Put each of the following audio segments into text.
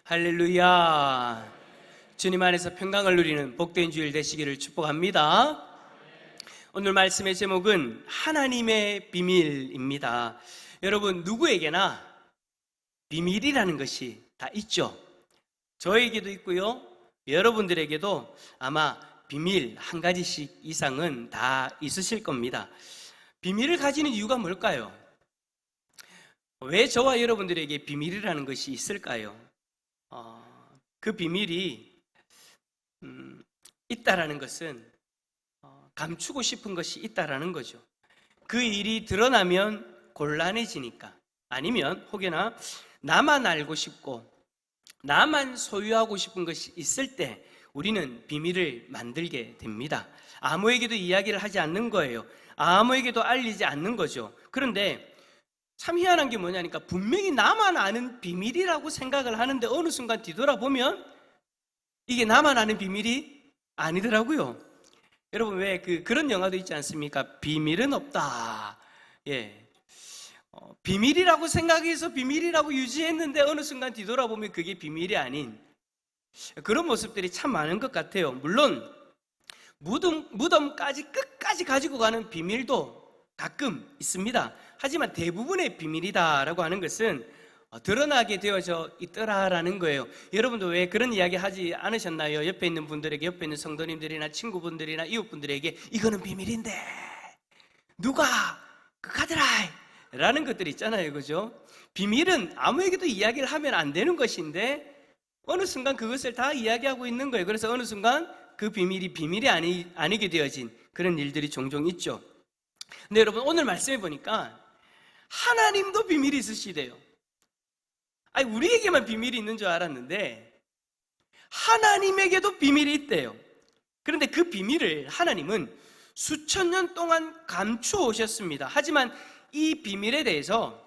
할렐루야. 주님 안에서 평강을 누리는 복된 주일 되시기를 축복합니다. 오늘 말씀의 제목은 하나님의 비밀입니다. 여러분, 누구에게나 비밀이라는 것이 다 있죠. 저에게도 있고요, 여러분들에게도 아마 비밀 한 가지씩 이상은 다 있으실 겁니다. 비밀을 가지는 이유가 뭘까요? 왜 저와 여러분들에게 비밀이라는 것이 있을까요? 그 비밀이 있다라는 것은 감추고 싶은 것이 있다라는 거죠. 그 일이 드러나면 곤란해지니까, 아니면 혹여나 나만 알고 싶고 나만 소유하고 싶은 것이 있을 때 우리는 비밀을 만들게 됩니다. 아무에게도 이야기를 하지 않는 거예요. 아무에게도 알리지 않는 거죠. 그런데 참 희한한 게 뭐냐니까, 분명히 나만 아는 비밀이라고 생각을 하는데 어느 순간 뒤돌아보면 이게 나만 아는 비밀이 아니더라고요. 여러분, 왜 그런 영화도 있지 않습니까? 비밀은 없다. 비밀이라고 생각해서 비밀이라고 유지했는데 어느 순간 뒤돌아보면 그게 비밀이 아닌 그런 모습들이 참 많은 것 같아요. 물론 무덤까지 끝까지 가지고 가는 비밀도 가끔 있습니다. 하지만 대부분의 비밀이다라고 하는 것은 드러나게 되어져 있더라라는 거예요. 여러분도 왜 그런 이야기 하지 않으셨나요? 옆에 있는 분들에게, 옆에 있는 성도님들이나 친구분들이나 이웃분들에게 이거는 비밀인데 누가 그가더라 라는 것들이 있잖아요. 그죠? 비밀은 아무에게도 이야기를 하면 안 되는 것인데 어느 순간 그것을 다 이야기하고 있는 거예요. 그래서 어느 순간 그 비밀이 아니게 되어진 그런 일들이 종종 있죠. 근데 여러분, 오늘 말씀해 보니까 하나님도 비밀이 있으시대요. 아니, 우리에게만 비밀이 있는 줄 알았는데 하나님에게도 비밀이 있대요. 그런데 그 비밀을 하나님은 수천 년 동안 감추어 오셨습니다. 하지만 이 비밀에 대해서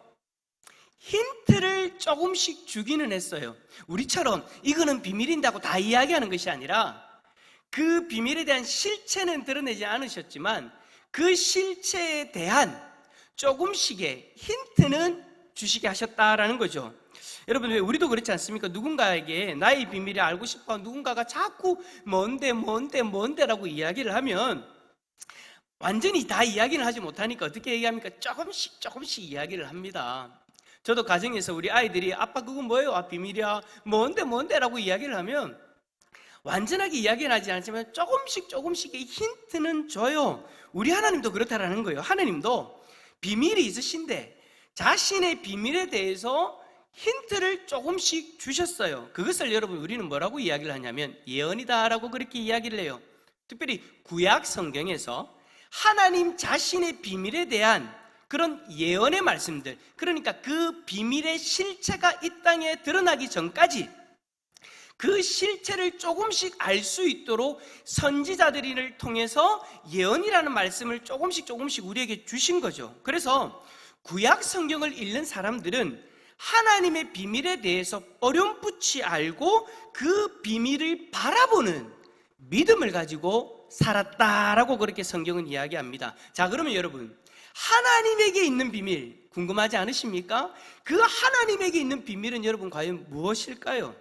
힌트를 조금씩 주기는 했어요. 우리처럼 이거는 비밀인다고 다 이야기하는 것이 아니라 그 비밀에 대한 실체는 드러내지 않으셨지만 그 실체에 대한 조금씩의 힌트는 주시게 하셨다라는 거죠. 여러분, 왜 우리도 그렇지 않습니까? 누군가에게 나의 비밀을 알고 싶어 누군가가 자꾸 뭔데라고 이야기를 하면 완전히 다 이야기는 하지 못하니까 어떻게 얘기합니까? 조금씩 이야기를 합니다. 저도 가정에서 우리 아이들이 아빠 그거 뭐예요? 비밀이야. 뭔데라고 이야기를 하면 완전하게 이야기는 하지 않지만 조금씩의 힌트는 줘요. 우리 하나님도 그렇다라는 거예요. 하나님도 비밀이 있으신데 자신의 비밀에 대해서 힌트를 조금씩 주셨어요. 그것을 여러분, 우리는 뭐라고 이야기를 하냐면 예언이다라고 그렇게 이야기를 해요. 특별히 구약 성경에서 하나님 자신의 비밀에 대한 그런 예언의 말씀들, 그러니까 그 비밀의 실체가 이 땅에 드러나기 전까지 그 실체를 조금씩 알 수 있도록 선지자들을 통해서 예언이라는 말씀을 조금씩 우리에게 주신 거죠. 그래서 구약 성경을 읽는 사람들은 하나님의 비밀에 대해서 어렴풋이 알고 그 비밀을 바라보는 믿음을 가지고 살았다라고 그렇게 성경은 이야기합니다. 자, 그러면 여러분, 하나님에게 있는 비밀 궁금하지 않으십니까? 그 하나님에게 있는 비밀은 여러분 과연 무엇일까요?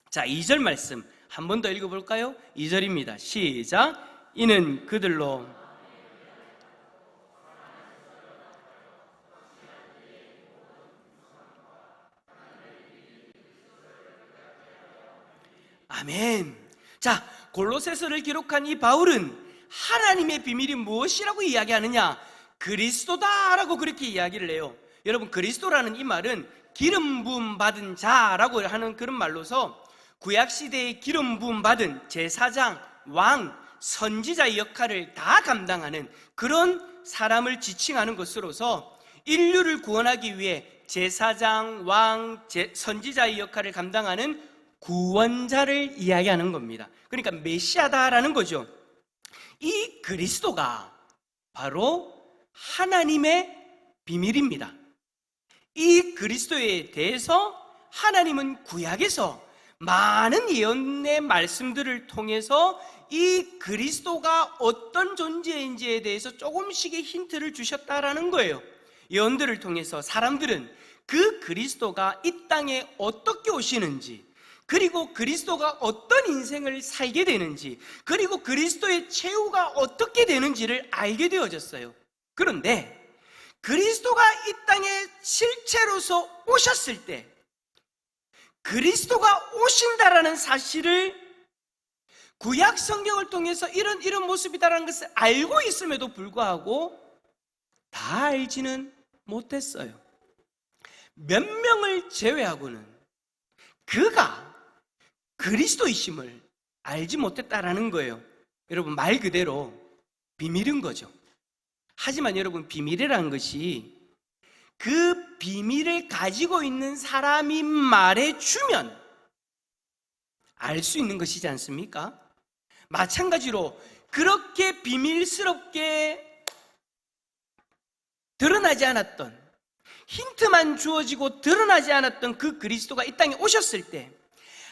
자, 2절 말씀 한 번 더 읽어볼까요? 2절입니다. 시작. 이는 그들로 아멘. 자, 골로새서를 기록한 이 바울은 하나님의 비밀이 무엇이라고 이야기하느냐? 그리스도다라고 그렇게 이야기를 해요. 여러분, 그리스도라는 이 말은 기름 부음 받은 자라고 하는 그런 말로서 구약시대에 기름 부음 받은 제사장, 왕, 선지자의 역할을 다 감당하는 그런 사람을 지칭하는 것으로서 인류를 구원하기 위해 제사장, 왕, 선지자의 역할을 감당하는 구원자를 이야기하는 겁니다. 그러니까 메시아다라는 거죠. 이 그리스도가 바로 하나님의 비밀입니다. 이 그리스도에 대해서 하나님은 구약에서 많은 예언의 말씀들을 통해서 이 그리스도가 어떤 존재인지에 대해서 조금씩의 힌트를 주셨다라는 거예요. 예언들을 통해서 사람들은 그 그리스도가 이 땅에 어떻게 오시는지, 그리고 그리스도가 어떤 인생을 살게 되는지, 그리고 그리스도의 최후가 어떻게 되는지를 알게 되어졌어요. 그런데 그리스도가 이 땅에 실체로서 오셨을 때, 그리스도가 오신다라는 사실을 구약 성경을 통해서 이런 모습이다라는 것을 알고 있음에도 불구하고 다 알지는 못했어요. 몇 명을 제외하고는 그가 그리스도이심을 알지 못했다라는 거예요. 여러분, 말 그대로 비밀인 거죠. 하지만 여러분, 비밀이라는 것이 그 비밀을 가지고 있는 사람이 말해주면 알 수 있는 것이지 않습니까? 마찬가지로 그렇게 비밀스럽게 드러나지 않았던, 힌트만 주어지고 드러나지 않았던 그 그리스도가 이 땅에 오셨을 때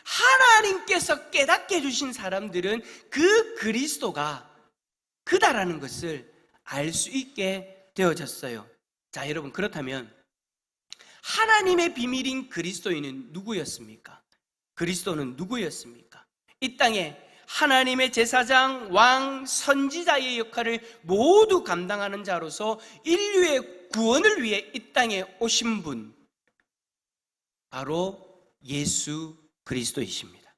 하나님께서 깨닫게 해주신 사람들은 그 그리스도가 그다라는 것을 알 수 있게 되어졌어요. 자, 여러분, 그렇다면 하나님의 비밀인 그리스도인은 누구였습니까? 그리스도는 누구였습니까? 이 땅에 하나님의 제사장, 왕, 선지자의 역할을 모두 감당하는 자로서 인류의 구원을 위해 이 땅에 오신 분, 바로 예수 그리스도이십니다.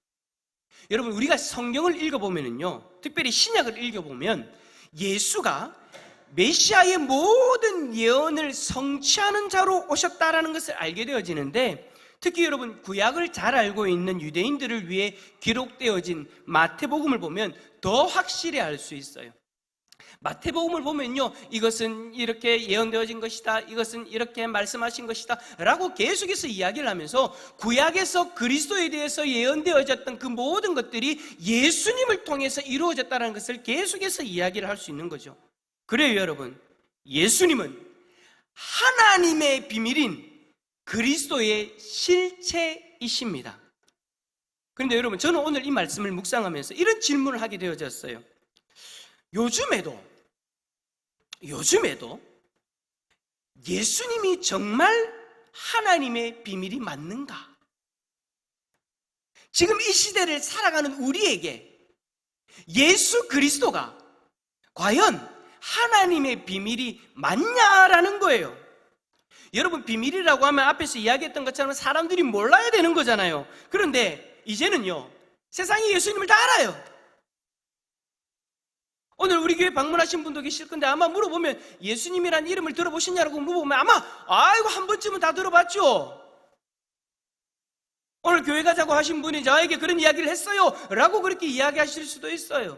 여러분, 우리가 성경을 읽어보면요, 특별히 신약을 읽어보면 예수가 메시아의 모든 예언을 성취하는 자로 오셨다라는 것을 알게 되어지는데, 특히 여러분, 구약을 잘 알고 있는 유대인들을 위해 기록되어진 마태복음을 보면 더 확실히 알 수 있어요. 마태복음을 보면요, 이것은 이렇게 예언되어진 것이다, 이것은 이렇게 말씀하신 것이다 라고 계속해서 이야기를 하면서 구약에서 그리스도에 대해서 예언되어졌던 그 모든 것들이 예수님을 통해서 이루어졌다는 것을 계속해서 이야기를 할 수 있는 거죠. 그래요, 여러분, 예수님은 하나님의 비밀인 그리스도의 실체이십니다. 그런데 여러분, 저는 오늘 이 말씀을 묵상하면서 이런 질문을 하게 되어졌어요. 요즘에도 예수님이 정말 하나님의 비밀이 맞는가? 지금 이 시대를 살아가는 우리에게 예수 그리스도가 과연 하나님의 비밀이 맞냐라는 거예요. 여러분, 비밀이라고 하면 앞에서 이야기했던 것처럼 사람들이 몰라야 되는 거잖아요. 그런데 이제는요, 세상이 예수님을 다 알아요. 오늘 우리 교회 방문하신 분도 계실 건데 아마 물어보면 예수님이란 이름을 들어보셨냐고 물어보면 아마 아이고 한 번쯤은 다 들어봤죠. 오늘 교회 가자고 하신 분이 저에게 그런 이야기를 했어요 라고 그렇게 이야기하실 수도 있어요.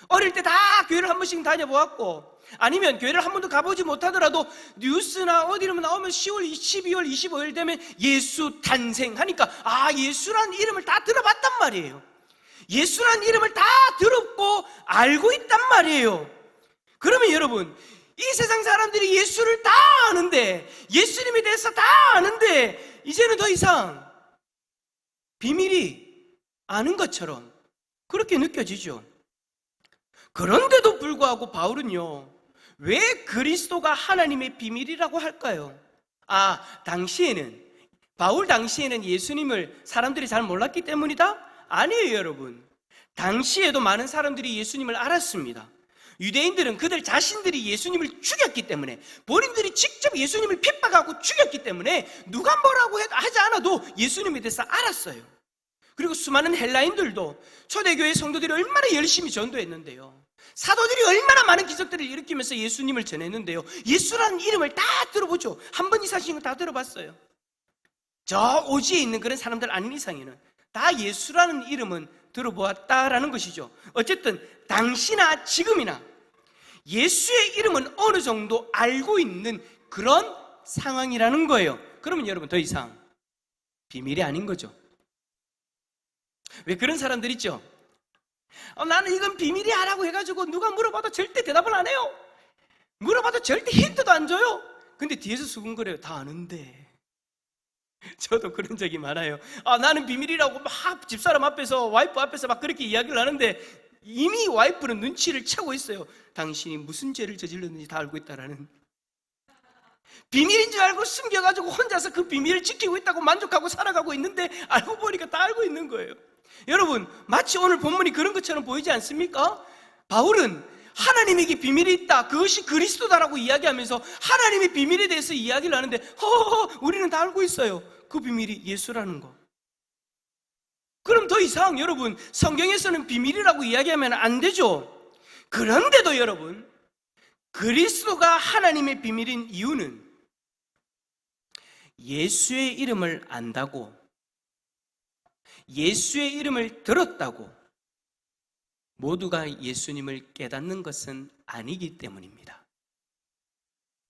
어릴 때 다 교회를 한 번씩 다녀보았고, 아니면 교회를 한 번도 가보지 못하더라도 뉴스나 어디로 나오면 10월, 12월 25일 되면 예수 탄생하니까 예수란 이름을 다 들어봤단 말이에요. 예수란 이름을 다 들었고 알고 있단 말이에요. 그러면 여러분, 이 세상 사람들이 예수를 다 아는데, 예수님에 대해서 다 아는데 이제는 더 이상 비밀이 아는 것처럼 그렇게 느껴지죠. 그런데도 불구하고 바울은요, 왜 그리스도가 하나님의 비밀이라고 할까요? 바울 당시에는 예수님을 사람들이 잘 몰랐기 때문이다? 아니에요, 여러분. 당시에도 많은 사람들이 예수님을 알았습니다. 유대인들은 그들 자신들이 예수님을 죽였기 때문에, 본인들이 직접 예수님을 핍박하고 죽였기 때문에 누가 뭐라고 하지 않아도 예수님에 대해서 알았어요. 그리고 수많은 헬라인들도 초대교회 성도들이 얼마나 열심히 전도했는데요, 사도들이 얼마나 많은 기적들을 일으키면서 예수님을 전했는데요, 예수라는 이름을 다 들어보죠. 한 번 이사신 거 다 들어봤어요. 저 오지에 있는 그런 사람들 아닌 이상에는 다 예수라는 이름은 들어보았다라는 것이죠. 어쨌든 당시나 지금이나 예수의 이름은 어느 정도 알고 있는 그런 상황이라는 거예요. 그러면 여러분, 더 이상 비밀이 아닌 거죠. 왜 그런 사람들 있죠? 나는 이건 비밀이 아라고 해가지고 누가 물어봐도 절대 대답을 안 해요. 물어봐도 절대 힌트도 안 줘요. 근데 뒤에서 수근거려요. 다 아는데. 저도 그런 적이 많아요. 나는 비밀이라고 막 집사람 앞에서, 와이프 앞에서 막 그렇게 이야기를 하는데 이미 와이프는 눈치를 채고 있어요. 당신이 무슨 죄를 저질렀는지 다 알고 있다라는. 비밀인 줄 알고 숨겨가지고 혼자서 그 비밀을 지키고 있다고 만족하고 살아가고 있는데 알고 보니까 다 알고 있는 거예요. 여러분, 마치 오늘 본문이 그런 것처럼 보이지 않습니까? 바울은 하나님에게 비밀이 있다, 그것이 그리스도다라고 이야기하면서 하나님의 비밀에 대해서 이야기를 하는데 우리는 다 알고 있어요. 그 비밀이 예수라는 거. 그럼 더 이상 여러분, 성경에서는 비밀이라고 이야기하면 안 되죠. 그런데도 여러분, 그리스도가 하나님의 비밀인 이유는 예수의 이름을 안다고, 예수의 이름을 들었다고 모두가 예수님을 깨닫는 것은 아니기 때문입니다.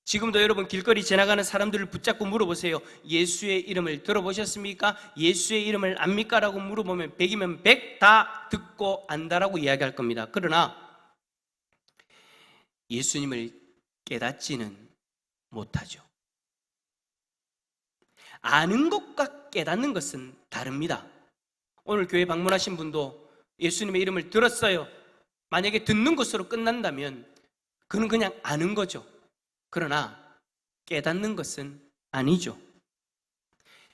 지금도 여러분 길거리 지나가는 사람들을 붙잡고 물어보세요. 예수의 이름을 들어보셨습니까? 예수의 이름을 압니까? 라고 물어보면 100이면 100 다 듣고 안다라고 이야기할 겁니다. 그러나 예수님을 깨닫지는 못하죠. 아는 것과 깨닫는 것은 다릅니다. 오늘 교회 방문하신 분도 예수님의 이름을 들었어요. 만약에 듣는 것으로 끝난다면 그는 그냥 아는 거죠. 그러나 깨닫는 것은 아니죠.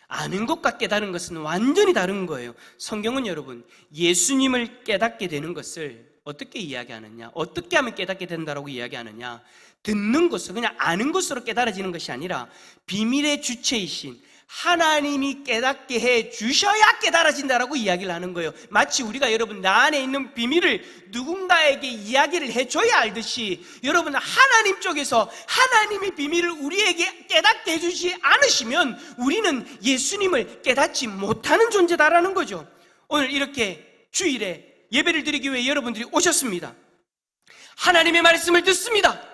아는 것과 깨닫는 것은 완전히 다른 거예요. 성경은 여러분, 예수님을 깨닫게 되는 것을 어떻게 이야기하느냐, 어떻게 하면 깨닫게 된다라고 이야기하느냐, 듣는 것으로, 그냥 아는 것으로 깨달아지는 것이 아니라 비밀의 주체이신 하나님이 깨닫게 해 주셔야 깨달아진다라고 이야기를 하는 거예요. 마치 우리가 여러분 나 안에 있는 비밀을 누군가에게 이야기를 해줘야 알듯이, 여러분 하나님 쪽에서 하나님의 비밀을 우리에게 깨닫게 해주지 않으시면 우리는 예수님을 깨닫지 못하는 존재다라는 거죠. 오늘 이렇게 주일에 예배를 드리기 위해 여러분들이 오셨습니다. 하나님의 말씀을 듣습니다.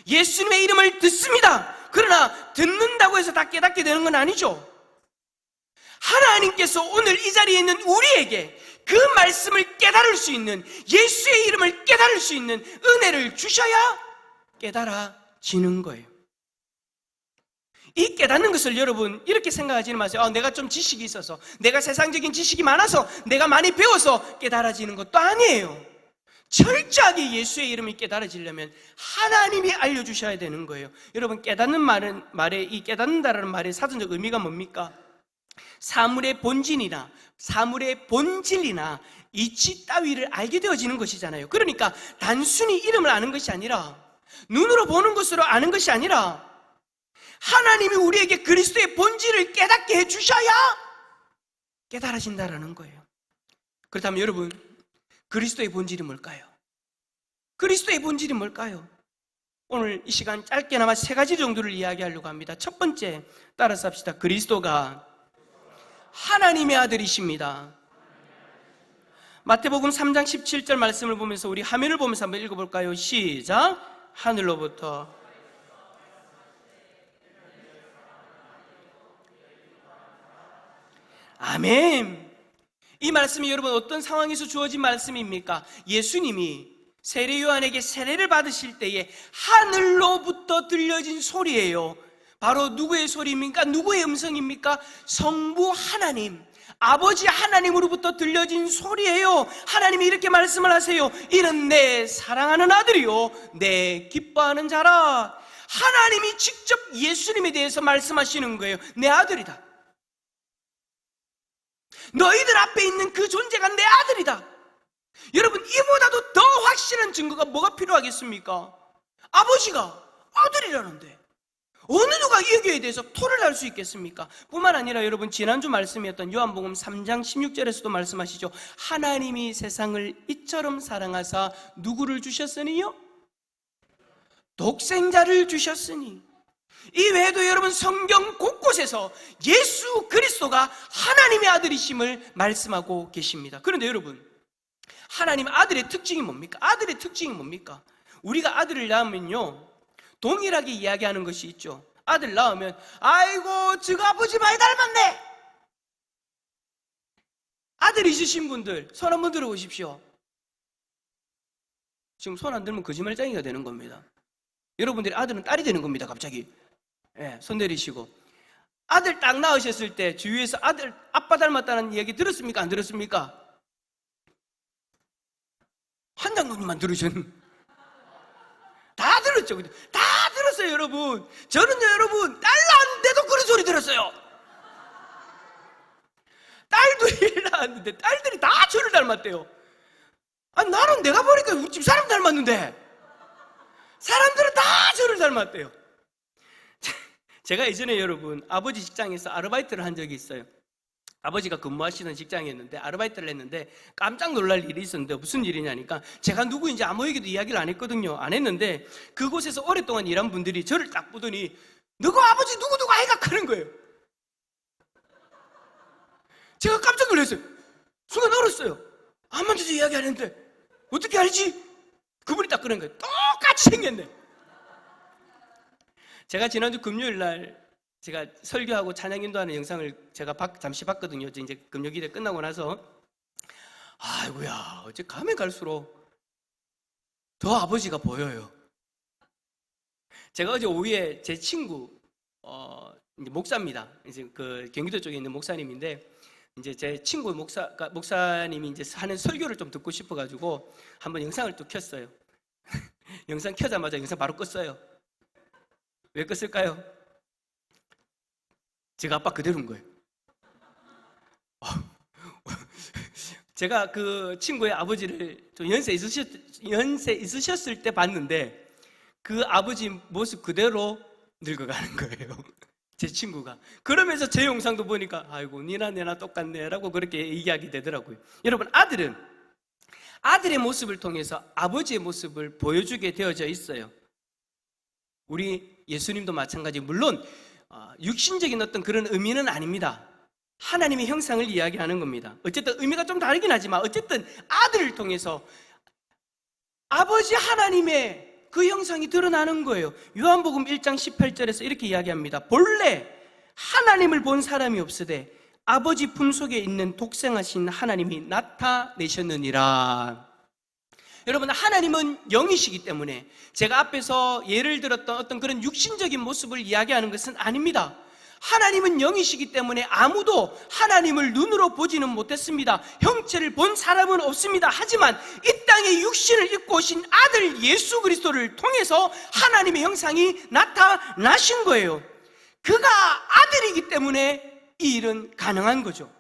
예수님의 이름을 듣습니다. 그러나 듣는다고 해서 다 깨닫게 되는 건 아니죠. 하나님께서 오늘 이 자리에 있는 우리에게 그 말씀을 깨달을 수 있는, 예수의 이름을 깨달을 수 있는 은혜를 주셔야 깨달아지는 거예요. 이 깨닫는 것을 여러분 이렇게 생각하지는 마세요. 내가 좀 지식이 있어서, 내가 세상적인 지식이 많아서, 내가 많이 배워서 깨달아지는 것도 아니에요. 철저하게 예수의 이름이 깨달아지려면 하나님이 알려주셔야 되는 거예요. 여러분, 깨닫는 말에 이 깨닫는다라는 말의 사전적 의미가 뭡니까? 사물의 본질이나 사물의 본질이나 이치 따위를 알게 되어지는 것이잖아요. 그러니까 단순히 이름을 아는 것이 아니라, 눈으로 보는 것으로 아는 것이 아니라, 하나님이 우리에게 그리스도의 본질을 깨닫게 해주셔야 깨달아진다라는 거예요. 그렇다면 여러분, 그리스도의 본질이 뭘까요? 그리스도의 본질이 뭘까요? 오늘 이 시간 짧게나마 3가지 정도를 이야기하려고 합니다. 첫 번째, 따라서 합시다. 그리스도가 하나님의 아들이십니다. 마태복음 3장 17절 말씀을 보면서 우리 화면을 보면서 한번 읽어볼까요? 시작! 하늘로부터 아멘. 이 말씀이 여러분 어떤 상황에서 주어진 말씀입니까? 예수님이 세례 요한에게 세례를 받으실 때에 하늘로부터 들려진 소리예요. 바로 누구의 소리입니까? 누구의 음성입니까? 성부 하나님, 아버지 하나님으로부터 들려진 소리예요. 하나님이 이렇게 말씀을 하세요. 이는 내 사랑하는 아들이요 내 기뻐하는 자라. 하나님이 직접 예수님에 대해서 말씀하시는 거예요. 내 아들이다. 너희들 앞에 있는 그 존재가 내 아들이다. 여러분, 이보다도 더 확실한 증거가 뭐가 필요하겠습니까? 아버지가 아들이라는데 어느 누가 여기에 대해서 토를 할 수 있겠습니까? 뿐만 아니라 여러분, 지난주 말씀이었던 요한복음 3장 16절에서도 말씀하시죠. 하나님이 세상을 이처럼 사랑하사 누구를 주셨으니요? 독생자를 주셨으니. 이 외에도 여러분 성경 곳곳에서 예수 그리스도가 하나님의 아들이심을 말씀하고 계십니다. 그런데 여러분, 하나님 아들의 특징이 뭡니까? 아들의 특징이 뭡니까? 우리가 아들을 낳으면요, 동일하게 이야기하는 것이 있죠. 아들 낳으면 아이고 저거 아버지 많이 닮았네. 아들 있으신 분들 손 한번 들어보십시오. 지금 손 안 들면 거짓말쟁이가 되는 겁니다. 여러분들이 아들은 딸이 되는 겁니다. 갑자기 손 내리시고. 아들 딱 낳으셨을 때 주위에서 아들 아빠 닮았다는 얘기 들었습니까? 안 들었습니까? 한 장로님만 들으셨는. 다 들었죠. 다 들었어요, 여러분. 저는요, 여러분, 딸 낳았는데도 그런 소리 들었어요. 딸들이 낳았는데 딸들이 다 저를 닮았대요. 아니, 나는 내가 보니까 우리 집 사람 닮았는데 사람들은 다 저를 닮았대요. 제가 예전에 여러분 아버지 직장에서 아르바이트를 한 적이 있어요. 아버지가 근무하시는 직장이었는데 아르바이트를 했는데 깜짝 놀랄 일이 있었는데 무슨 일이냐니까 제가 누구인지 아무에게도 이야기를 안 했거든요. 안 했는데 그곳에서 오랫동안 일한 분들이 저를 딱 보더니 너가 아버지 누구누구 아이가 하는 거예요. 제가 깜짝 놀랐어요. 순간 얼었어요. 아무한테도 이야기 안 했는데 어떻게 알지? 그분이 딱 그런 거예요. 똑같이 생겼네. 제가 지난주 금요일 날 제가 설교하고 찬양 인도하는 영상을 제가 잠시 봤거든요. 이제 금요기대 끝나고 나서 아이고야, 어째 가면 갈수록 더 아버지가 보여요. 제가 어제 오후에 제 친구 이제 목사입니다. 이제 그 경기도 쪽에 있는 목사님인데 이제 제 친구 목사님이 이제 하는 설교를 좀 듣고 싶어가지고 한번 영상을 또 켰어요. 영상 켜자마자 영상 바로 껐어요. 왜 껐을까요? 제가 아빠 그대로인 거예요. 제가 그 친구의 아버지를 좀 연세 있으셨을 때 봤는데 그 아버지 모습 그대로 늙어가는 거예요. 제 친구가. 그러면서 제 영상도 보니까 아이고 니나 내나 똑같네 라고 그렇게 얘기하게 되더라고요. 여러분, 아들의 모습을 통해서 아버지의 모습을 보여주게 되어져 있어요. 우리 예수님도 마찬가지. 물론 육신적인 어떤 그런 의미는 아닙니다. 하나님의 형상을 이야기하는 겁니다. 어쨌든 의미가 좀 다르긴 하지만 어쨌든 아들을 통해서 아버지 하나님의 그 형상이 드러나는 거예요. 요한복음 1장 18절에서 이렇게 이야기합니다. 본래 하나님을 본 사람이 없으되 아버지 품속에 있는 독생하신 하나님이 나타내셨느니라. 여러분, 하나님은 영이시기 때문에 제가 앞에서 예를 들었던 어떤 그런 육신적인 모습을 이야기하는 것은 아닙니다. 하나님은 영이시기 때문에 아무도 하나님을 눈으로 보지는 못했습니다. 형체를 본 사람은 없습니다. 하지만 이 땅에 육신을 입고 오신 아들 예수 그리스도를 통해서 하나님의 형상이 나타나신 거예요. 그가 아들이기 때문에 이 일은 가능한 거죠.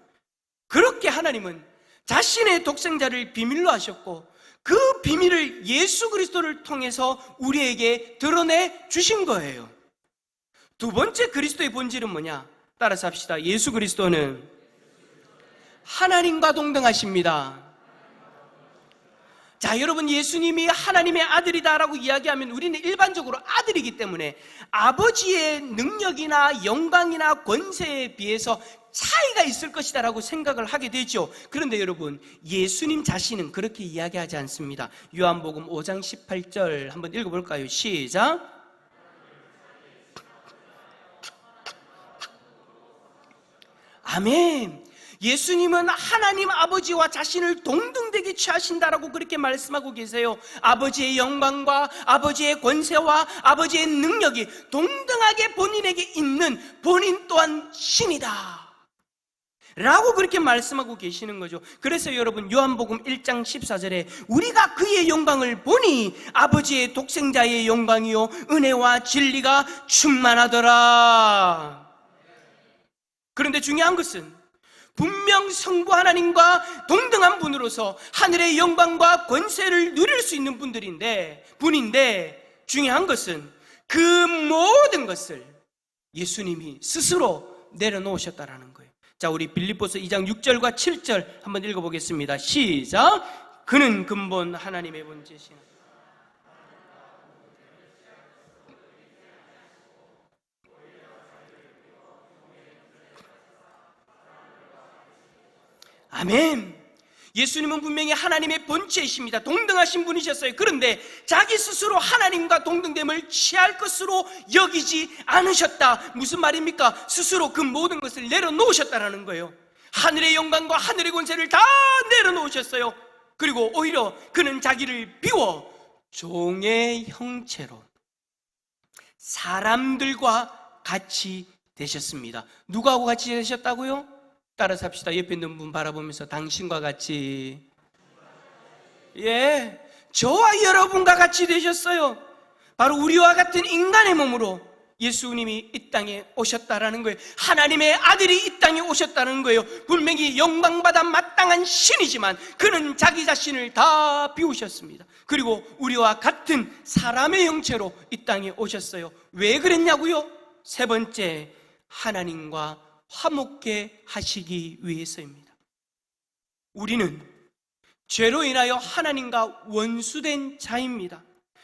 그렇게 하나님은 자신의 독생자를 비밀로 하셨고 그 비밀을 예수 그리스도를 통해서 우리에게 드러내 주신 거예요. 두 번째 그리스도의 본질은 뭐냐? 따라서 합시다. 예수 그리스도는 하나님과 동등하십니다. 자, 여러분, 예수님이 하나님의 아들이다라고 이야기하면 우리는 일반적으로 아들이기 때문에 아버지의 능력이나 영광이나 권세에 비해서 차이가 있을 것이다라고 생각을 하게 되죠. 그런데 여러분, 예수님 자신은 그렇게 이야기하지 않습니다. 요한복음 5장 18절 한번 읽어볼까요? 시작. 아멘. 예수님은 하나님 아버지와 자신을 동등되게 취하신다라고 그렇게 말씀하고 계세요. 아버지의 영광과 아버지의 권세와 아버지의 능력이 동등하게 본인에게 있는 본인 또한 신이다 라고 그렇게 말씀하고 계시는 거죠. 그래서 여러분, 요한복음 1장 14절에 우리가 그의 영광을 보니 아버지의 독생자의 영광이요 은혜와 진리가 충만하더라. 그런데 중요한 것은 분명 성부 하나님과 동등한 분으로서 하늘의 영광과 권세를 누릴 수 있는 분인데 중요한 것은 그 모든 것을 예수님이 스스로 내려놓으셨다라는 거예요. 자, 우리 빌립보서 2장 6절과 7절 한번 읽어보겠습니다. 시작. 그는 근본 하나님의 본체시나 아멘. 예수님은 분명히 하나님의 본체이십니다. 동등하신 분이셨어요. 그런데 자기 스스로 하나님과 동등됨을 취할 것으로 여기지 않으셨다. 무슨 말입니까? 스스로 그 모든 것을 내려놓으셨다는 거예요. 하늘의 영광과 하늘의 권세를 다 내려놓으셨어요. 그리고 오히려 그는 자기를 비워 종의 형체로 사람들과 같이 되셨습니다. 누구하고 같이 되셨다고요? 따라서 합시다. 옆에 있는 분 바라보면서 당신과 같이, 저와 여러분과 같이 되셨어요. 바로 우리와 같은 인간의 몸으로 예수님이 이 땅에 오셨다라는 거예요. 하나님의 아들이 이 땅에 오셨다는 거예요. 분명히 영광받아 마땅한 신이지만 그는 자기 자신을 다 비우셨습니다. 그리고 우리와 같은 사람의 형체로 이 땅에 오셨어요. 왜 그랬냐고요? 세 번째, 하나님과 화목케 하시기 위해서입니다. 우리는 죄로 인하여 하나님과 원수된 자입니다.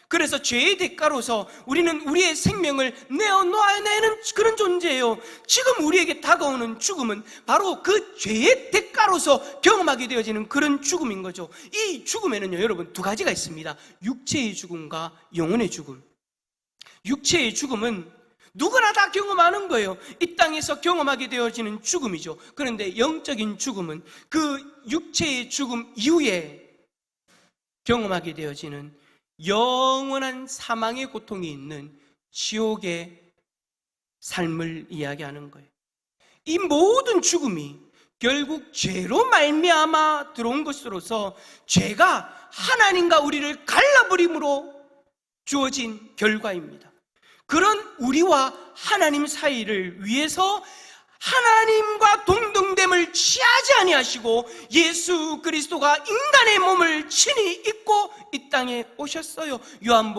그래서 죄의 대가로서 우리는 우리의 생명을 내어놓아야 되는 그런 존재예요. 지금 우리에게 다가오는 죽음은 바로 그 죄의 대가로서 경험하게 되어지는 그런 죽음인 거죠. 이 죽음에는요, 여러분, 두 가지가 있습니다. 육체의 죽음과 영혼의 죽음. 육체의 죽음은 누구나 다 경험하는 거예요. 이 땅에서 경험하게 되어지는 죽음이죠. 그런데 영적인 죽음은 그 육체의 죽음 이후에 경험하게 되어지는 영원한 사망의 고통이 있는 지옥의 삶을 이야기하는 거예요. 이 모든 죽음이 결국 죄로 말미암아 들어온 것으로서 죄가 하나님과 우리를 갈라버림으로 주어진 결과입니다. 그런 우리와 하나님 사이를 위해서 하나님과 동등됨을 취하지 아니하시고 예수 그리스도가 인간의 몸을 친히 입고 이 땅에 오셨어요. 요한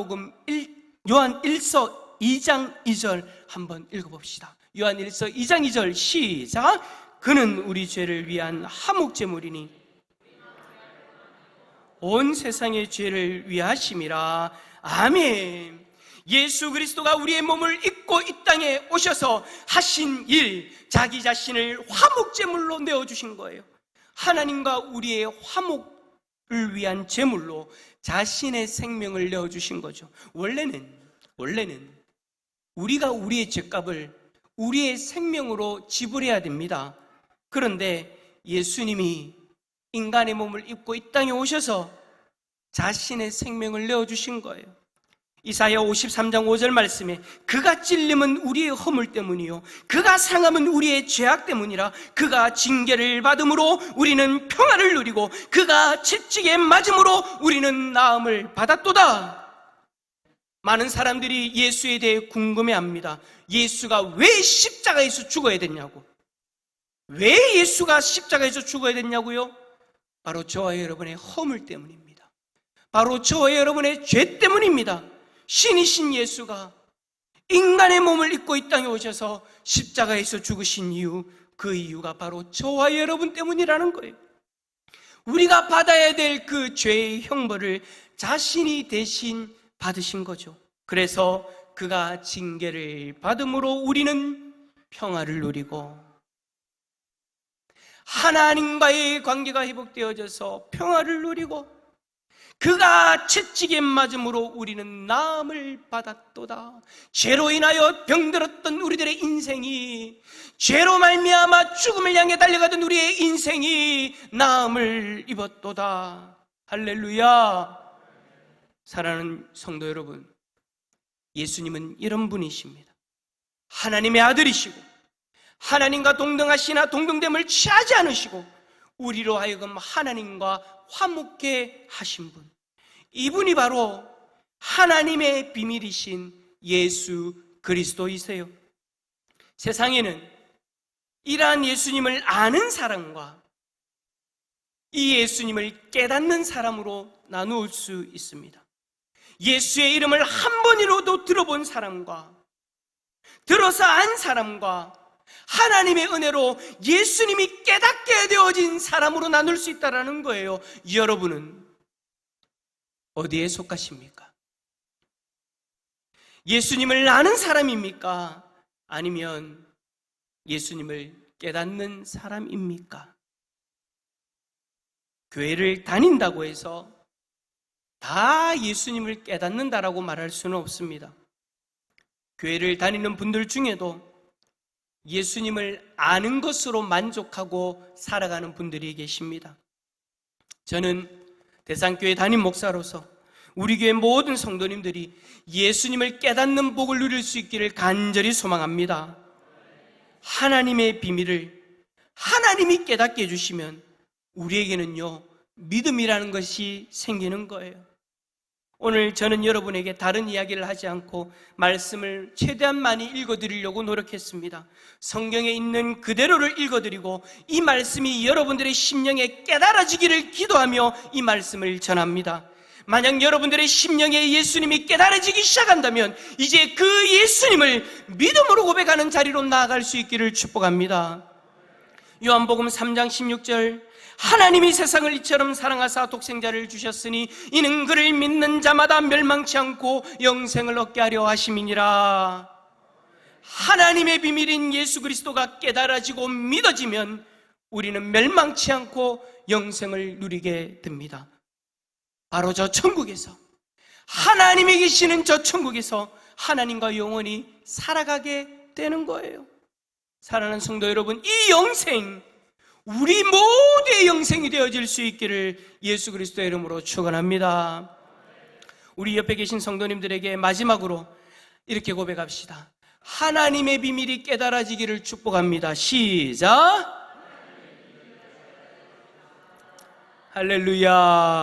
1서 2장 2절 한번 읽어봅시다. 요한 1서 2장 2절 시작. 그는 우리 죄를 위한 화목제물이니 온 세상의 죄를 위하심이라. 아멘. 예수 그리스도가 우리의 몸을 입고 이 땅에 오셔서 하신 일, 자기 자신을 화목제물로 내어주신 거예요. 하나님과 우리의 화목을 위한 제물로 자신의 생명을 내어주신 거죠. 원래는 우리가 우리의 죄값을 우리의 생명으로 지불해야 됩니다. 그런데 예수님이 인간의 몸을 입고 이 땅에 오셔서 자신의 생명을 내어주신 거예요. 이사야 53장 5절 말씀에 그가 찔림은 우리의 허물 때문이요 그가 상함은 우리의 죄악 때문이라. 그가 징계를 받음으로 우리는 평화를 누리고 그가 채찍에 맞음으로 우리는 나음을 받았도다. 많은 사람들이 예수에 대해 궁금해합니다. 예수가 왜 십자가에서 죽어야 됐냐고. 왜 예수가 십자가에서 죽어야 됐냐고요? 바로 저와 여러분의 허물 때문입니다. 바로 저와 여러분의 죄 때문입니다. 신이신 예수가 인간의 몸을 입고 이 땅에 오셔서 십자가에서 죽으신 이유, 그 이유가 바로 저와 여러분 때문이라는 거예요. 우리가 받아야 될 그 죄의 형벌을 자신이 대신 받으신 거죠. 그래서 그가 징계를 받음으로 우리는 평화를 누리고 하나님과의 관계가 회복되어져서 평화를 누리고 그가 채찍에 맞음으로 우리는 나음을 받았도다. 죄로 인하여 병들었던 우리들의 인생이, 죄로 말미암아 죽음을 향해 달려가던 우리의 인생이 나음을 입었도다. 할렐루야. 사랑하는 성도 여러분, 예수님은 이런 분이십니다. 하나님의 아들이시고 하나님과 동등하시나 동등됨을 취하지 않으시고 우리로 하여금 하나님과 화목케 하신 분, 이분이 바로 하나님의 비밀이신 예수 그리스도이세요. 세상에는 이러한 예수님을 아는 사람과 이 예수님을 깨닫는 사람으로 나누을 수 있습니다. 예수의 이름을 한 번이라도 들어본 사람과 들어서 안 사람과 하나님의 은혜로 예수님이 깨닫게 되어진 사람으로 나눌 수 있다는 거예요. 여러분은 어디에 속하십니까? 예수님을 아는 사람입니까? 아니면 예수님을 깨닫는 사람입니까? 교회를 다닌다고 해서 다 예수님을 깨닫는다라고 말할 수는 없습니다. 교회를 다니는 분들 중에도 예수님을 아는 것으로 만족하고 살아가는 분들이 계십니다. 저는 대상교회 담임 목사로서 우리 교회 모든 성도님들이 예수님을 깨닫는 복을 누릴 수 있기를 간절히 소망합니다. 하나님의 비밀을 하나님이 깨닫게 해주시면 우리에게는요, 믿음이라는 것이 생기는 거예요. 오늘 저는 여러분에게 다른 이야기를 하지 않고 말씀을 최대한 많이 읽어드리려고 노력했습니다. 성경에 있는 그대로를 읽어드리고 이 말씀이 여러분들의 심령에 깨달아지기를 기도하며 이 말씀을 전합니다. 만약 여러분들의 심령에 예수님이 깨달아지기 시작한다면 이제 그 예수님을 믿음으로 고백하는 자리로 나아갈 수 있기를 축복합니다. 요한복음 3장 16절, 하나님이 세상을 이처럼 사랑하사 독생자를 주셨으니 이는 그를 믿는 자마다 멸망치 않고 영생을 얻게 하려 하심이니라. 하나님의 비밀인 예수 그리스도가 깨달아지고 믿어지면 우리는 멸망치 않고 영생을 누리게 됩니다. 바로 저 천국에서, 하나님이 계시는 저 천국에서 하나님과 영원히 살아가게 되는 거예요. 사랑하는 성도 여러분, 이 영생, 우리 모두의 영생이 되어질 수 있기를 예수 그리스도의 이름으로 축원합니다. 우리 옆에 계신 성도님들에게 마지막으로 이렇게 고백합시다. 하나님의 비밀이 깨달아지기를 축복합니다. 시작. 할렐루야.